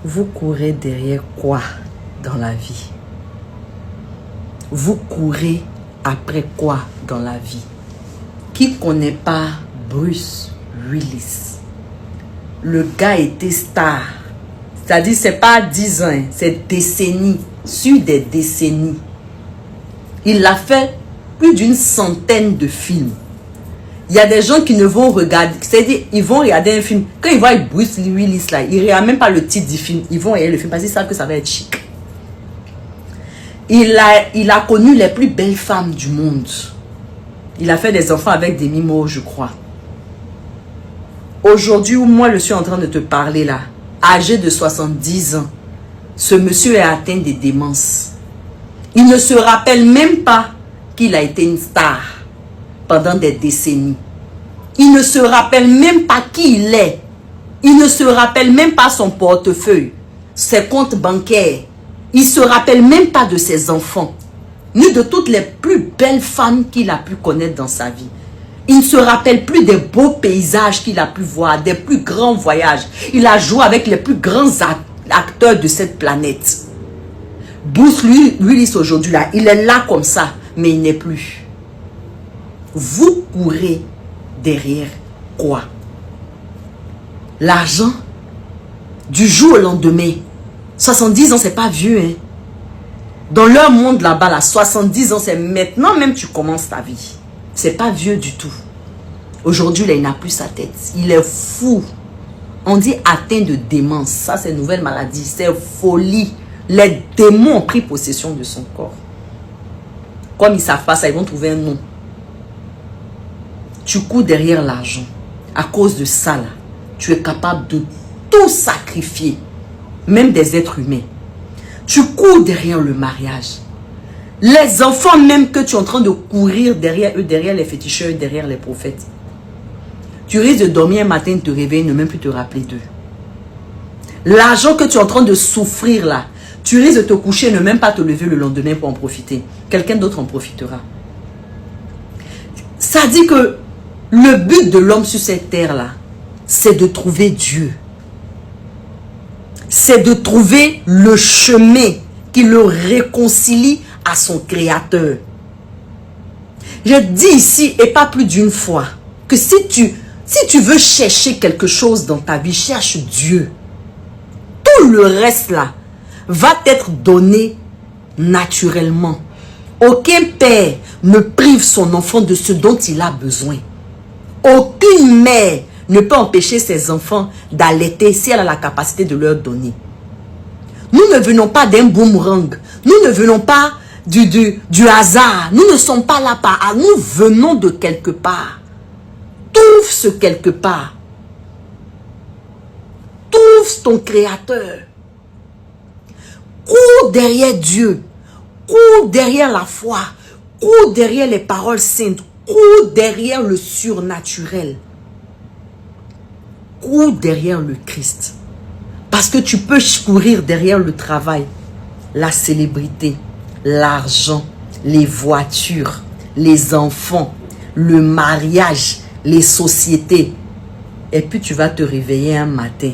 Vous courez derrière quoi dans la vie? Vous courez après quoi dans la vie? Qui connaît pas Bruce Willis? Le gars était star. C'est-à-dire, c'est pas 10 ans, c'est décennies, sur des décennies. Il a fait plus d'une centaine de films. Il y a des gens qui ne vont regarder, c'est-à-dire, ils vont regarder un film. Quand ils voient Bruce Willis là, ils ne regardent même pas le titre du film. Ils vont regarder le film parce qu'ils savent que ça va être chic. Il a connu les plus belles femmes du monde. Il a fait des enfants avec Demi Moore, je crois. Aujourd'hui, où moi je suis en train de te parler là, âgé de 70 ans, ce monsieur est atteint de démence. Il ne se rappelle même pas qu'il a été une star pendant des décennies. Il ne se rappelle même pas qui il est. Il ne se rappelle même pas son portefeuille, ses comptes bancaires. Il ne se rappelle même pas de ses enfants, ni de toutes les plus belles femmes qu'il a pu connaître dans sa vie. Il ne se rappelle plus des beaux paysages qu'il a pu voir, des plus grands voyages. Il a joué avec les plus grands acteurs de cette planète. Bruce Willis aujourd'hui, là, il est là comme ça, mais il n'est plus. Vous courez derrière quoi? L'argent? Du jour au lendemain. 70 ans, c'est pas vieux, hein. Dans leur monde là-bas, là, 70 ans, c'est maintenant même tu commences ta vie. C'est pas vieux du tout. Aujourd'hui, là, il n'a plus sa tête. Il est fou. On dit atteint de démence. Ça, c'est une nouvelle maladie. C'est folie. Les démons ont pris possession de son corps. Comme ils ne savent pas ça, ils vont trouver un nom. Tu cours derrière l'argent. À cause de ça, là, tu es capable de tout sacrifier. Même des êtres humains. Tu cours derrière le mariage. Les enfants même que tu es en train de courir derrière eux, derrière les féticheurs, derrière les prophètes. Tu risques de dormir un matin, de te réveiller, ne même plus te rappeler d'eux. L'argent que tu es en train de souffrir là, tu risques de te coucher, ne même pas te lever le lendemain pour en profiter. Quelqu'un d'autre en profitera. Ça dit que le but de l'homme sur cette terre là, c'est de trouver Dieu. C'est de trouver le chemin qui le réconcilie à son créateur. Je dis ici, et pas plus d'une fois, que si tu veux chercher quelque chose dans ta vie, cherche Dieu. Tout le reste là va t'être donné naturellement. Aucun père ne prive son enfant de ce dont il a besoin. Aucune mère ne peut empêcher ses enfants d'allaiter si elle a la capacité de leur donner. Nous ne venons pas d'un boomerang. Nous ne venons pas du hasard. Nous ne sommes pas là par hasard. Nous venons de quelque part. Trouve ce quelque part. Trouve ton créateur. Cours derrière Dieu. Cours derrière la foi. Cours derrière les paroles saintes. Cours derrière le surnaturel. Cours derrière le Christ. Parce que tu peux courir derrière le travail, la célébrité, l'argent, les voitures, les enfants, le mariage, les sociétés. Et puis tu vas te réveiller un matin.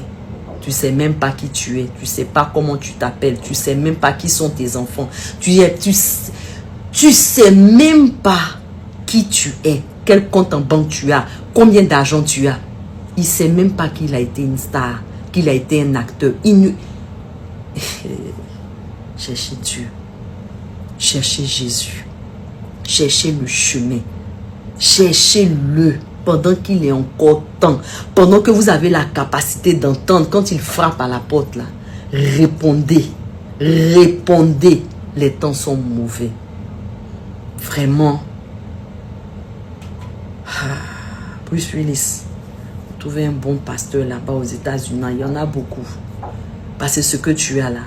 Tu ne sais même pas qui tu es. Tu ne sais pas comment tu t'appelles. Tu ne sais même pas qui sont tes enfants. Tu sais même pas qui tu es. Quel compte en banque tu as. Combien d'argent tu as. Il ne sait même pas qu'il a été une star. Qu'il a été un acteur. Cherchez Dieu. Cherchez Jésus. Cherchez le chemin. Cherchez-le pendant qu'il est encore temps. Pendant que vous avez la capacité d'entendre quand il frappe à la porte là. Répondez. Répondez. Les temps sont mauvais. Vraiment. Bruce Willis. Trouver un bon pasteur là-bas aux États-Unis, il y en a beaucoup. Parce que ce que tu as là,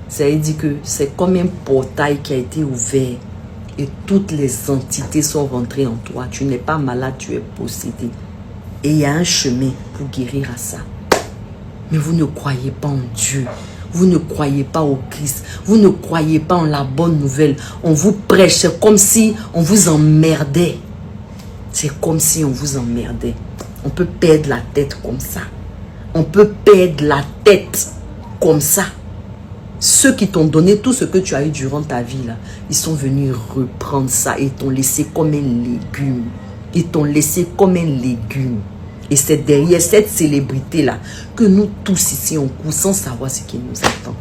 ça dit que c'est comme un portail qui a été ouvert et toutes les entités sont rentrées en toi. Tu n'es pas malade, tu es possédé. Et il y a un chemin pour guérir à ça. Mais vous ne croyez pas en Dieu. Vous ne croyez pas au Christ. Vous ne croyez pas en la bonne nouvelle. On vous prêche, c'est comme si on vous emmerdait. C'est comme si on vous emmerdait. On peut perdre la tête comme ça. On peut perdre la tête. comme ça, ceux qui t'ont donné tout ce que tu as eu durant ta vie, là, ils sont venus reprendre ça et t'ont laissé comme un légume. Ils t'ont laissé comme un légume. Et c'est derrière cette célébrité-là que nous tous ici, on court sans savoir ce qui nous attend.